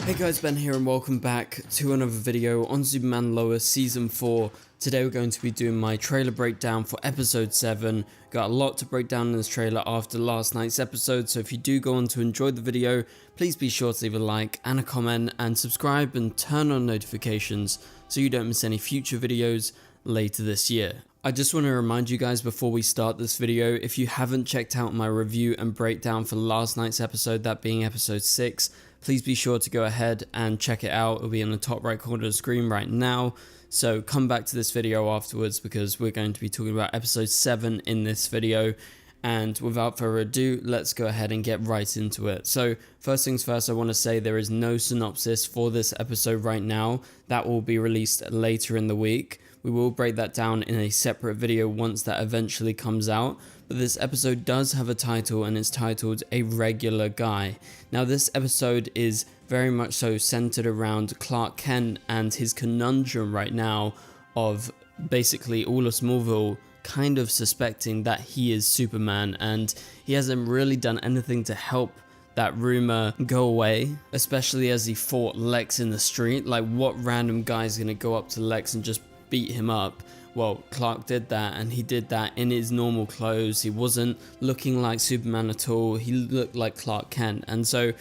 Hey guys, Ben here and welcome back to another video on Superman Lois Season 4. Today we're going to be doing my trailer breakdown for episode 7. Got a lot to break down in this trailer after last night's episode, so if you do go on to enjoy the video, please be sure to leave a like and a comment and subscribe and turn on notifications so you don't miss any future videos later this year. I just want to remind you guys before we start this video, if you haven't checked out my review and breakdown for last night's episode, that being episode 6, please be sure to go ahead and check it out. It'll be in the top right corner of the screen right now. So come back to this video afterwards because we're going to be talking about episode 7 in this video. And without further ado, let's go ahead and get right into it. So first things first, I want to say there is no synopsis for this episode right now. That will be released later in the week. We will break that down in a separate video once that eventually comes out. But this episode does have a title and it's titled A Regular Guy. Now this episode is very much so centered around Clark Kent and his conundrum right now of basically all of Smallville kind of suspecting that he is Superman, and he hasn't really done anything to help that rumor go away, especially as he fought Lex in the street. Like, what random guy is going to go up to Lex and just beat him up? Well, Clark did that, and he did that in his normal clothes. He wasn't looking like Superman at all. He looked like Clark Kent, and so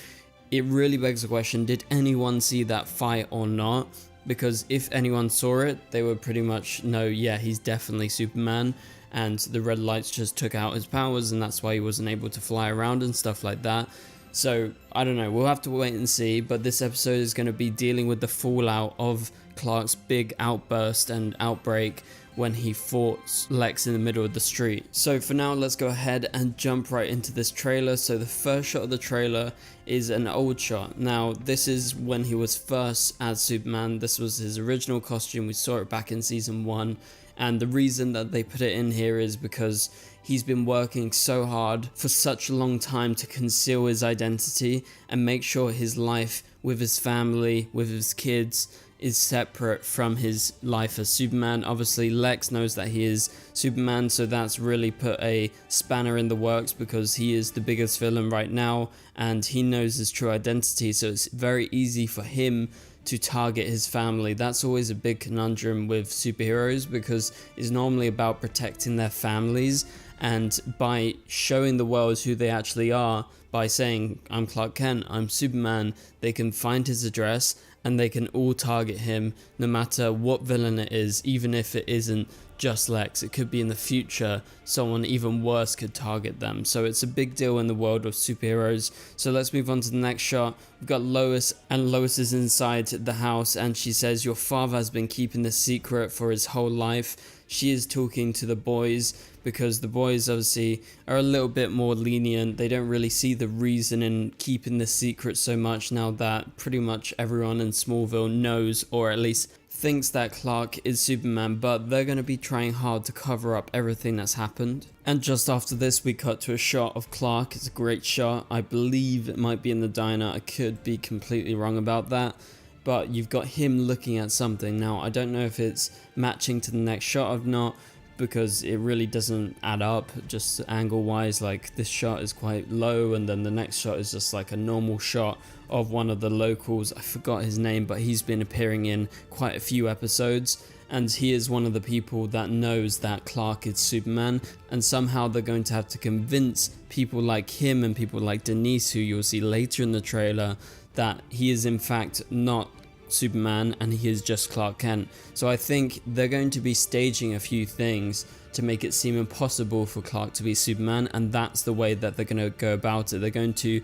it really begs the question, did anyone see that fight or not? Because if anyone saw it, they would pretty much know, yeah, he's definitely Superman, and the red lights just took out his powers, and that's why he wasn't able to fly around and stuff like that. So, I don't know, we'll have to wait and see, but this episode is going to be dealing with the fallout of Clark's big outburst and outbreak when he fought Lex in the middle of the street. So for now, let's go ahead and jump right into this trailer. So the first shot of the trailer is an old shot. Now, this is when he was first as Superman. This was his original costume. We saw it back in season 1. And the reason that they put it in here is because he's been working so hard for such a long time to conceal his identity and make sure his life with his family, with his kids, is separate from his life as Superman. Obviously, Lex knows that he is Superman, so that's really put a spanner in the works because he is the biggest villain right now and he knows his true identity, so it's very easy for him to target his family. That's always a big conundrum with superheroes because it's normally about protecting their families, and by showing the world who they actually are, by saying, I'm Clark Kent, I'm Superman, they can find his address and they can all target him no matter what villain it is, even if it isn't just Lex. It could be in the future someone even worse could target them. So it's a big deal in the world of superheroes. So let's move on to the next shot. We've got Lois, and Lois is inside the house and she says, your father has been keeping this secret for his whole life. She is talking to the boys because the boys obviously are a little bit more lenient. They don't really see the reason in keeping this secret so much now that pretty much everyone in Smallville knows, or at least thinks, that Clark is Superman, but they're going to be trying hard to cover up everything that's happened. And just after this, we cut to a shot of Clark. It's a great shot. I believe it might be in the diner. I could be completely wrong about that. But you've got him looking at something. Now, I don't know if it's matching to the next shot or not, because it really doesn't add up, just angle wise. Like, this shot is quite low and then the next shot is just like a normal shot of one of the locals. I forgot his name, but he's been appearing in quite a few episodes, and he is one of the people that knows that Clark is Superman, and somehow they're going to have to convince people like him and people like Denise, who you'll see later in the trailer, that he is in fact not Superman and he is just Clark Kent. So I think they're going to be staging a few things to make it seem impossible for Clark to be Superman, and that's the way that they're going to go about it. They're going to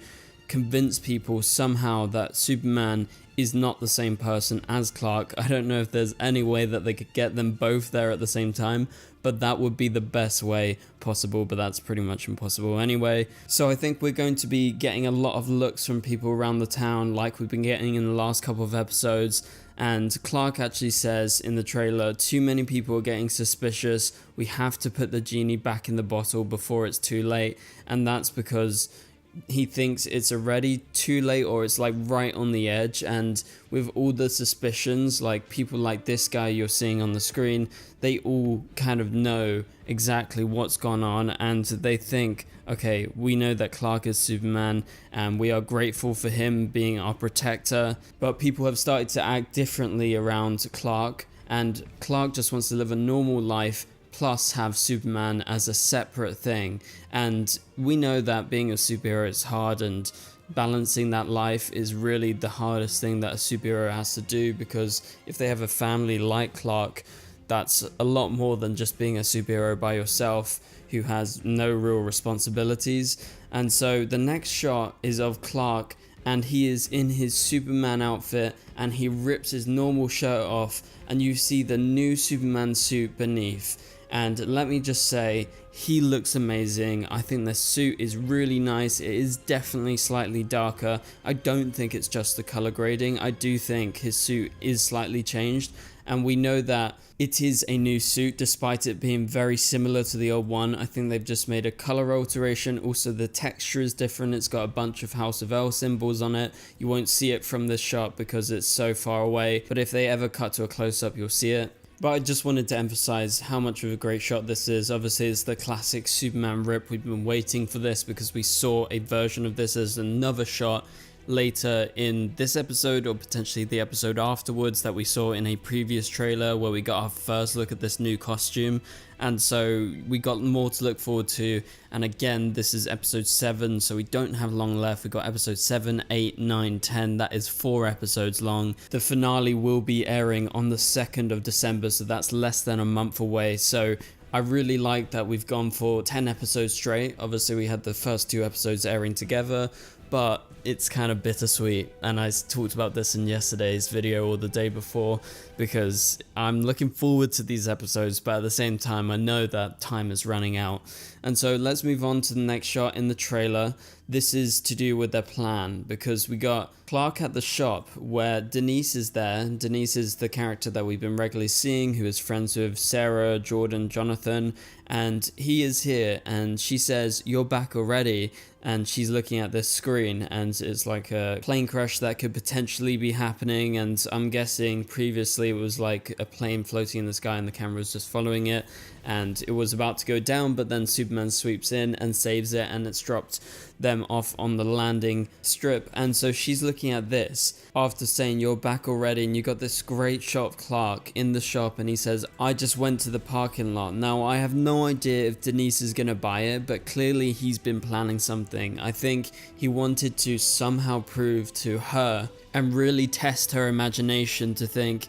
convince people somehow that Superman is not the same person as Clark. I don't know if there's any way that they could get them both there at the same time, but that would be the best way possible, but that's pretty much impossible anyway. So I think we're going to be getting a lot of looks from people around the town like we've been getting in the last couple of episodes, and Clark actually says in the trailer, too many people are getting suspicious, we have to put the genie back in the bottle before it's too late, and that's because he thinks it's already too late, or it's like right on the edge. And with all the suspicions, like people like this guy you're seeing on the screen, they all kind of know exactly what's gone on, and they think, okay, we know that Clark is Superman and we are grateful for him being our protector. But people have started to act differently around Clark, and Clark just wants to live a normal life plus have Superman as a separate thing. And we know that being a superhero is hard, and balancing that life is really the hardest thing that a superhero has to do, because if they have a family like Clark, that's a lot more than just being a superhero by yourself who has no real responsibilities. And so the next shot is of Clark, and he is in his Superman outfit, and he rips his normal shirt off, and you see the new Superman suit beneath. And let me just say, he looks amazing. I think the suit is really nice. It is definitely slightly darker. I don't think it's just the color grading. I do think his suit is slightly changed, and we know that it is a new suit despite it being very similar to the old one. I think they've just made a color alteration. Also, the texture is different. It's got a bunch of House of L symbols on it. You won't see it from this shot because it's so far away, but if they ever cut to a close-up, you'll see it. But I just wanted to emphasize how much of a great shot this is. Obviously, it's the classic Superman rip. We've been waiting for this because we saw a version of this as another shot later in this episode, or potentially the episode afterwards, that we saw in a previous trailer where we got our first look at this new costume. And so we got more to look forward to. And again, this is episode 7, so we don't have long left. We got episode 7, 8, 9, 10. That is 4 episodes long. The finale will be airing on the 2nd of December, so that's less than a month away. So I really like that we've gone for 10 episodes straight. Obviously, we had the first 2 episodes airing together, but it's kind of bittersweet. And I talked about this in yesterday's video or the day before, because I'm looking forward to these episodes, but at the same time I know that time is running out. And so let's move on to the next shot in the trailer. This is to do with their plan, because we got Clark at the shop where Denise is there. Denise is the character that we've been regularly seeing, who is friends with Sarah, Jordan, Jonathan, and he is here, and she says, "You're back already," and she's looking at this screen, and it's like a plane crash that could potentially be happening. And I'm guessing previously it was like a plane floating in the sky and the camera was just following it, and it was about to go down, but then Superman sweeps in and saves it, and it's dropped them off on the landing strip. And so she's looking at this after saying, "You're back already," and you got this great shot of Clark in the shop, and he says, "I just went to the parking lot." Now, I have no idea if Denise is gonna buy it, but clearly he's been planning something. I think he wanted to somehow prove to her and really test her imagination to think,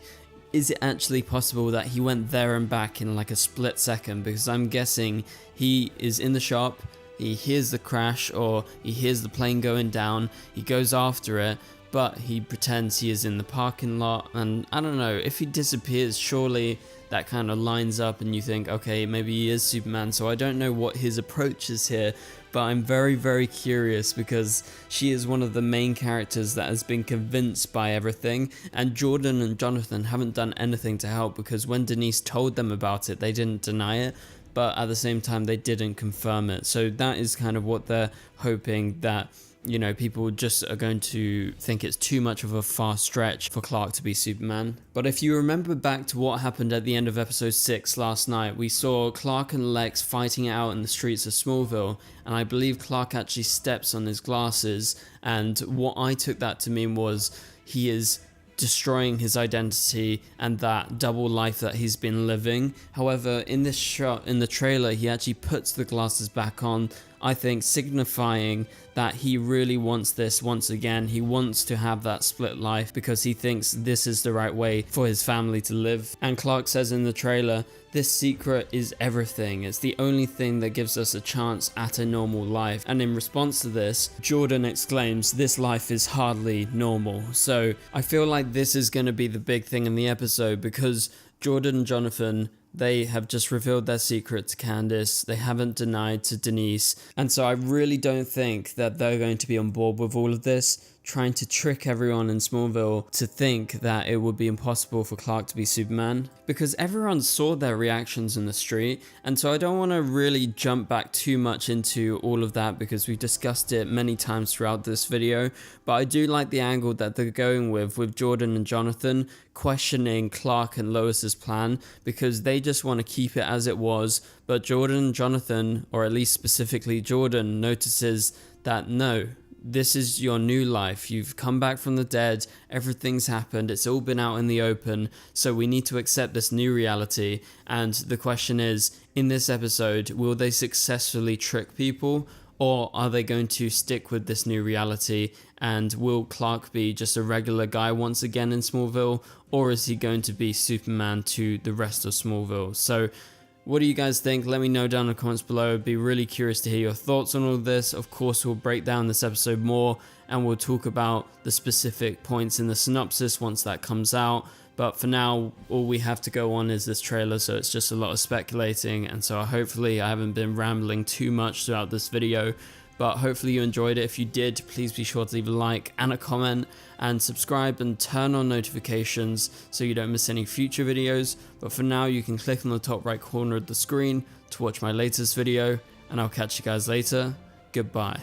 is it actually possible that he went there and back in like a split second? Because I'm guessing he is in the shop, he hears the crash, or he hears the plane going down, he goes after it, but he pretends he is in the parking lot. And I don't know, if he disappears, surely that kind of lines up and you think, okay, maybe he is Superman. So I don't know what his approach is here, but I'm very, very curious, because she is one of the main characters that has been convinced by everything, and Jordan and Jonathan haven't done anything to help, because when Denise told them about it, they didn't deny it, but at the same time they didn't confirm it. So that is kind of what they're hoping, that, you know, people just are going to think it's too much of a far stretch for Clark to be Superman. But if you remember back to what happened at the end of episode 6 last night, we saw Clark and Lex fighting it out in the streets of Smallville, and I believe Clark actually steps on his glasses, and what I took that to mean was he is destroying his identity and that double life that he's been living. However, in this shot in the trailer, he actually puts the glasses back on, I think signifying that he really wants this once again. He wants to have that split life because he thinks this is the right way for his family to live. And Clark says in the trailer, "This secret is everything. It's the only thing that gives us a chance at a normal life." And in response to this, Jordan exclaims, "This life is hardly normal." So I feel like this is going to be the big thing in the episode, because Jordan and Jonathan, they have just revealed their secret to Candace. They haven't denied to Denise. And so I really don't think that they're going to be on board with all of this. trying to trick everyone in Smallville to think that it would be impossible for Clark to be Superman, because everyone saw their reactions in the street. And so I don't want to really jump back too much into all of that because we've discussed it many times throughout this video, but I do like the angle that they're going with Jordan and Jonathan questioning Clark and Lois's plan, because they just want to keep it as it was, but Jordan and Jonathan, or at least specifically Jordan, notices that no, this is your new life. You've come back from the dead. Everything's happened. It's all been out in the open. So we need to accept this new reality. And the question is, in this episode, will they successfully trick people? Or are they going to stick with this new reality? And will Clark be just a regular guy once again in Smallville? Or is he going to be Superman to the rest of Smallville? So what do you guys think? Let me know down in the comments below. I'd be really curious to hear your thoughts on all of this. Of course, we'll break down this episode more and we'll talk about the specific points in the synopsis once that comes out. But for now, all we have to go on is this trailer, so it's just a lot of speculating. And so hopefully I haven't been rambling too much throughout this video. But hopefully you enjoyed it. If you did, please be sure to leave a like and a comment and subscribe and turn on notifications so you don't miss any future videos. But for now, you can click on the top right corner of the screen to watch my latest video, and I'll catch you guys later. Goodbye.